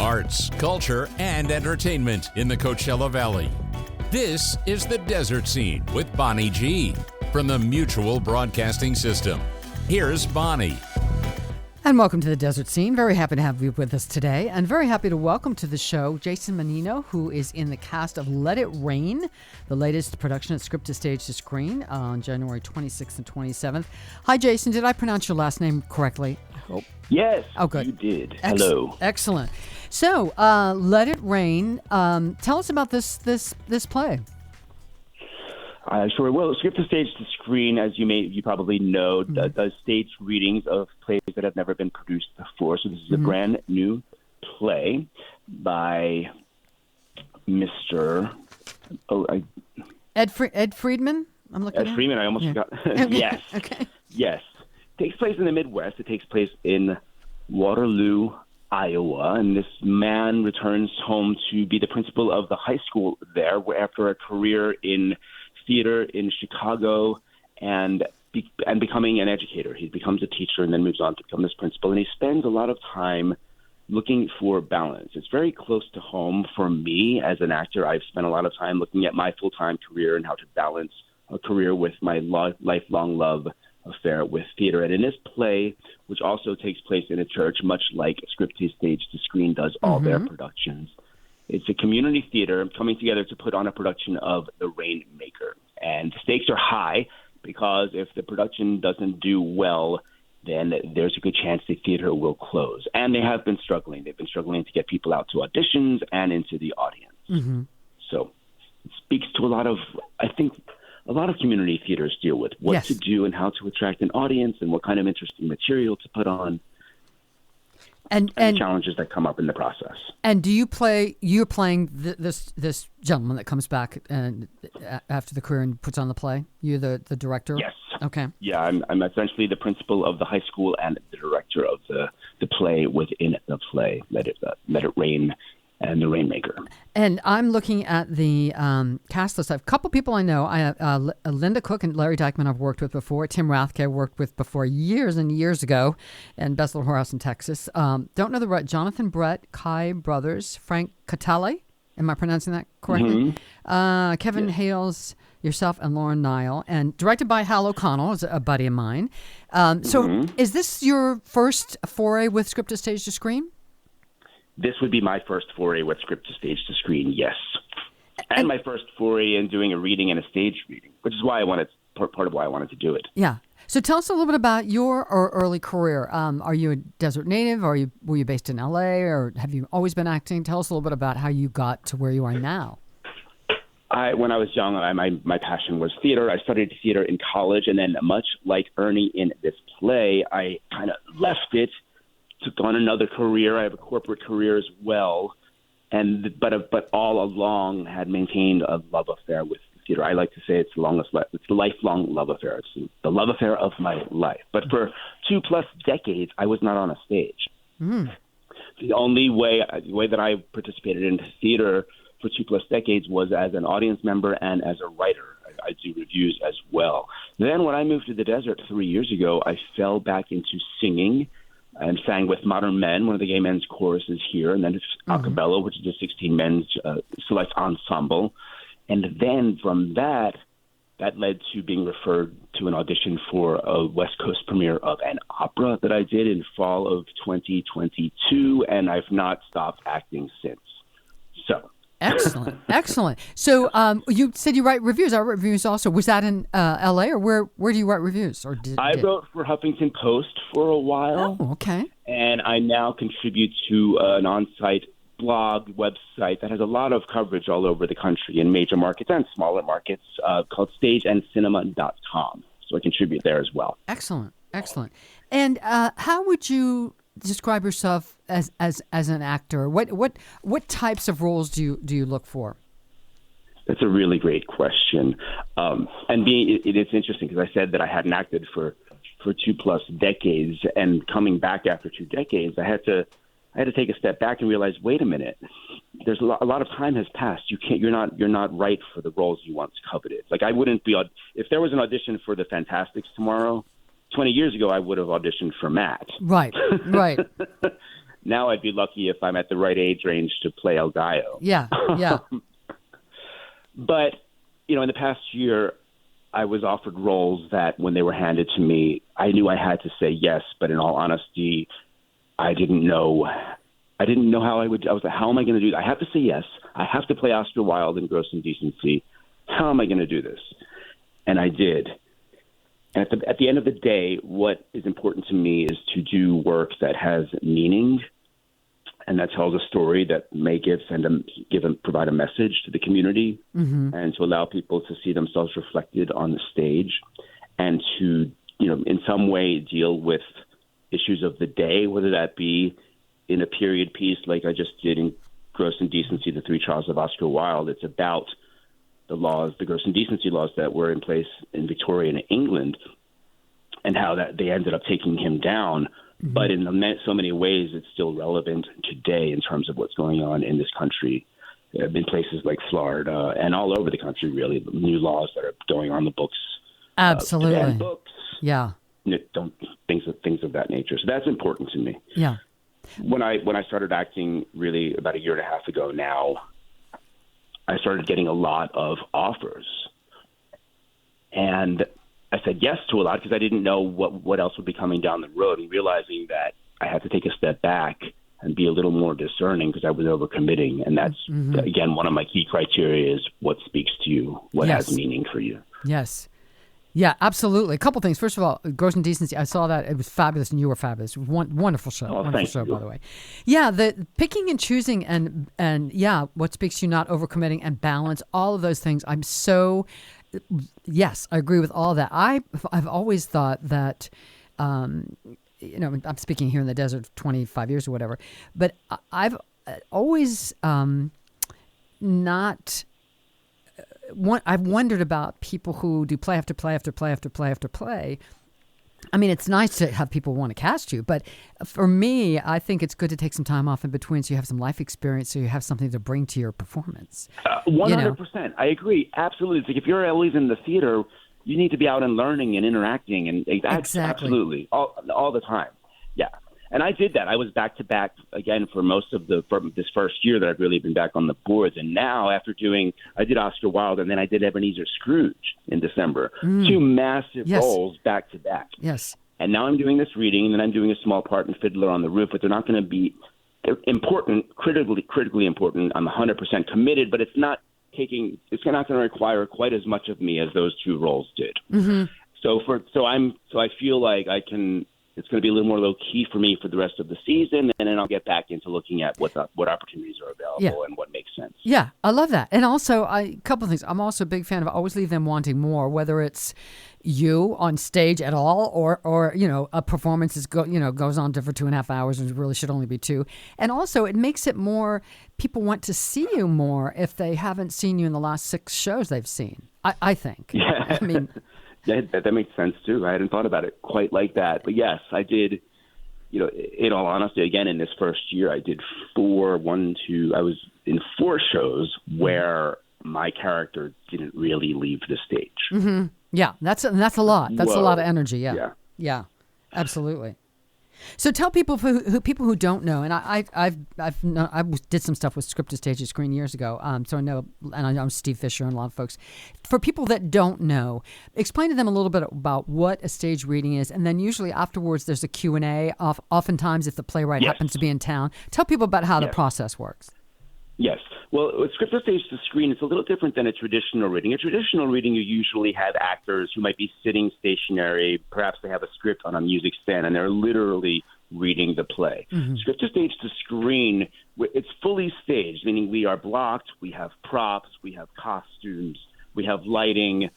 arts, culture, and entertainment in the Coachella Valley. This is The Desert Scene with Bonnie G. from the Mutual Broadcasting System. Here's Bonnie. And welcome to The Desert Scene. Very happy to have you with us today. And very happy to welcome to the show Jason Mannino, who is in the cast of Let It Rain, the latest production at Script to Stage to Screen on January 26th and 27th. Hi, Jason. Did I pronounce your last name correctly? I hope. Yes, oh, good. You did. Hello. Excellent. So, Let It Rain. Tell us about this play. Sure. Well, Script to Stage to Screen, as you probably know, does stage readings of plays that have never been produced before. So this is a brand new play by Mr. Ed Friedman. I'm looking. Ed Friedman. I almost forgot. Okay. Yes. Okay. Yes. It takes place in the Midwest. It takes place in Waterloo, Iowa, and this man returns home to be the principal of the high school there, where after a career in theater in Chicago and becoming an educator. He becomes a teacher and then moves on to become this principal, and he spends a lot of time looking for balance. It's very close to home for me as an actor. I've spent a lot of time looking at my full-time career and how to balance a career with my lifelong love affair with theater. And in this play, which also takes place in a church, much like Script to Stage to Screen does all their productions, it's a community theater coming together to put on a production of The Rainmaker. And the stakes are high because if the production doesn't do well, then there's a good chance the theater will close. And they have been struggling. They've been struggling to get people out to auditions and into the audience. So it speaks to a lot of community theaters deal with what to do and how to attract an audience and what kind of interesting material to put on. And challenges that come up in the process. And do you play? You're playing this gentleman that comes back and after the career and puts on the play. You're the director. Yes. Okay. Yeah, I'm essentially the principal of the high school and the director of the play within the play. Let It Rain and The Rainmaker. And I'm looking at the cast list. I have a couple people I know. Linda Cook and Larry Dykman I've worked with before. Tim Rathke I worked with before years and years ago in Best Little Whorehouse in Texas. Don't know the right. Jonathan Brett, Kai Brothers, Frank Catale. Am I pronouncing that correctly? Kevin Hales, yourself, and Lauren Nile. And directed by Hal O'Connell, is a buddy of mine. So is this your first foray with Script to Stage to Screen? This would be my first foray with Script to Stage to Screen, yes. And my first foray in doing a reading and a stage reading, which is why part of why I wanted to do it. Yeah. So tell us a little bit about your early career. Are you a desert native? Were you based in L.A. or have you always been acting? Tell us a little bit about how you got to where you are now. When I was young, my passion was theater. I studied theater in college, and then much like Ernie in this play, I kind of left it, took on another career. I have a corporate career as well, but all along had maintained a love affair with theater. I like to say it's the lifelong love affair. It's the love affair of my life. But for 2+ decades, I was not on a stage. The only way that I participated in theater for 2+ decades was as an audience member and as a writer. I do reviews as well. Then when I moved to the desert 3 years ago, I fell back into singing and sang with Modern Men, one of the gay men's choruses here, and then Acapella, which is a 16 men's select ensemble. And then from that led to being referred to an audition for a West Coast premiere of an opera that I did in fall of 2022, and I've not stopped acting since. So. Excellent. So you said you write reviews. I write reviews also. Was that in L.A. or where do you write reviews? Or I wrote for Huffington Post for a while. Oh, okay. And I now contribute to an on-site blog website that has a lot of coverage all over the country in major markets and smaller markets called stageandcinema.com. So I contribute there as well. Excellent. And how would you describe yourself as an actor? What types of roles do you look for? That's a really great question. It's interesting because I said that I hadn't acted for 2+ decades, and coming back after 2 decades, I had to take a step back and realize, wait a minute, there's a lot of time has passed. You're not right for the roles you once coveted. Like I wouldn't be if there was an audition for the Fantastics tomorrow. 20 years ago, I would have auditioned for Matt. Right. now I'd be lucky if I'm at the right age range to play El Gallo. Yeah, yeah. But, in the past year, I was offered roles that when they were handed to me, I knew I had to say yes. But in all honesty, I didn't know how I would. I was like, how am I going to do that? I have to say yes. I have to play Oscar Wilde in Gross Indecency. How am I going to do this? And I did. And at the end of the day, what is important to me is to do work that has meaning and that tells a story that may provide a message to the community, and to allow people to see themselves reflected on the stage, and to, in some way deal with issues of the day, whether that be in a period piece like I just did in Gross Indecency, The Three Trials of Oscar Wilde. It's about the gross indecency laws that were in place in Victorian England, and how that they ended up taking him down. But in so many ways, it's still relevant today in terms of what's going on in this country, in places like Florida and all over the country, really, the new laws that are going on the books. Absolutely. Books. Yeah. Things of that nature. So that's important to me. Yeah. When I started acting really about a year and a half ago now, I started getting a lot of offers. And I said yes to a lot because I didn't know what else would be coming down the road, and realizing that I had to take a step back and be a little more discerning because I was overcommitting. And that's, again, one of my key criteria is what speaks to you, what has meaning for you. Yes. Yeah, absolutely. A couple things. First of all, Gross Indecency, I saw that. It was fabulous, and you were fabulous. Wonderful show. Wonderful show, by the way. Yeah, the picking and choosing and what speaks to you, not overcommitting, and balance, all of those things. Yes, I agree with all that. I've always thought that, I'm speaking here in the desert 25 years or whatever, but I've always I've wondered about people who do play after play after play after play after play. I mean, it's nice to have people want to cast you, but for me, I think it's good to take some time off in between so you have some life experience, so you have something to bring to your performance. 100%. I agree. Absolutely. It's like if you're always in the theater, you need to be out and learning and interacting, and Exactly. Absolutely all the time. Yeah. And I did that. I was back to back again for most of this first year that I've really been back on the boards. And now I did Oscar Wilde, and then I did Ebenezer Scrooge in December. Two massive roles back to back. Yes. And now I'm doing this reading, and then I'm doing a small part in Fiddler on the Roof, but they're not going to be important, critically important. I'm 100% committed, but it's not going to require quite as much of me as those two roles did. So I feel like it's going to be a little more low key for me for the rest of the season, and then I'll get back into looking at what opportunities are available and what makes sense. Yeah, I love that. And also, a couple of things. I'm also a big fan of always leave them wanting more, whether it's you on stage at all, or a performance goes on for 2.5 hours and really should only be 2. And also, it makes it more, people want to see you more if they haven't seen you in the last 6 shows they've seen, I think. Yeah. I mean... That makes sense, too. I hadn't thought about it quite like that. But, yes, I did, in all honesty, again, in this first year, I did I was in 4 shows where my character didn't really leave the stage. Yeah, that's a lot. That's a lot of energy, Yeah, absolutely. So tell people who don't know, and I did some stuff with Scripted Stage at Screen years ago, so I know, and I know Steve Fisher and a lot of folks. For people that don't know, explain to them a little bit about what a stage reading is, and then usually afterwards there's a Q&A. Oftentimes, if the playwright happens to be in town, tell people about how the process works. Yes. Well, with Scripted Stage to Screen, it's a little different than a traditional reading. A traditional reading, you usually have actors who might be sitting stationary. Perhaps they have a script on a music stand, and they're literally reading the play. Scripted Stage to Screen, it's fully staged, meaning we are blocked, we have props, we have costumes, we have lighting.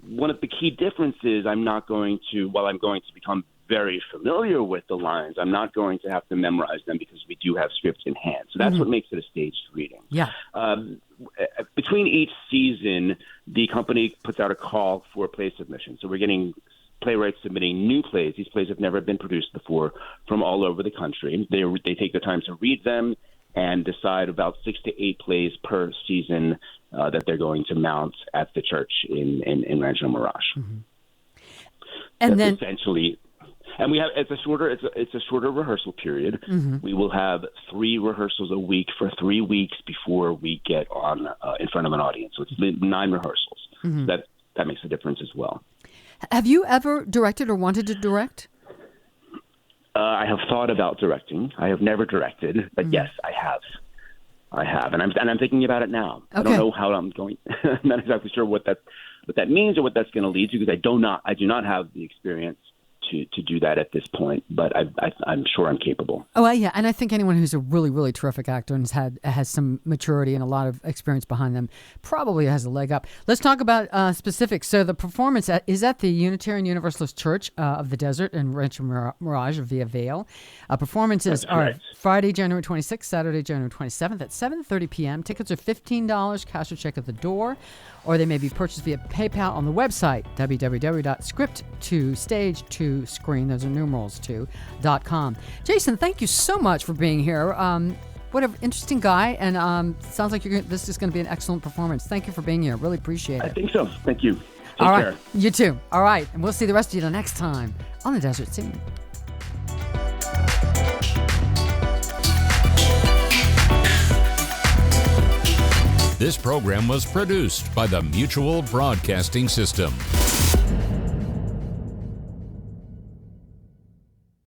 One of the key differences, while I'm going to become very familiar with the lines, I'm not going to have to memorize them because we do have scripts in hand. So that's what makes it a staged reading. Yeah. Between each season, the company puts out a call for play submission. So we're getting playwrights submitting new plays. These plays have never been produced before from all over the country. They take the time to read them and decide about 6 to 8 plays per season that they're going to mount at the church in Rancho Mirage. And That's essentially... And we have it's a shorter rehearsal period. Mm-hmm. We will have 3 rehearsals a week for 3 weeks before we get on in front of an audience. So it's 9 rehearsals. Mm-hmm. So that makes a difference as well. Have you ever directed or wanted to direct? I have thought about directing. I have never directed, but yes, I have, and I'm thinking about it now. Okay. I don't know how I'm going. I'm not exactly sure what that means or what that's going to lead to, because I do not have the experience to do that at this point, but I'm sure I'm capable. Oh, yeah, and I think anyone who's a really, really terrific actor and has some maturity and a lot of experience behind them probably has a leg up. Let's talk about specifics. So the performance is at the Unitarian Universalist Church of the Desert in Rancho Mirage or Via Vale. Performances are Friday, January 26th, Saturday, January 27th at 7:30 p.m. Tickets are $15, cash or check at the door, or they may be purchased via PayPal on the website, www.script2stage2screen, those are numerals 2.com. Jason, thank you so much for being here. What an interesting guy, and sounds like this is going to be an excellent performance. Thank you for being here. Really appreciate it. I think so. Thank you. Take All right. care. You too. All right. And we'll see the rest of you the next time on The Desert Scene. This program was produced by the Mutual Broadcasting System.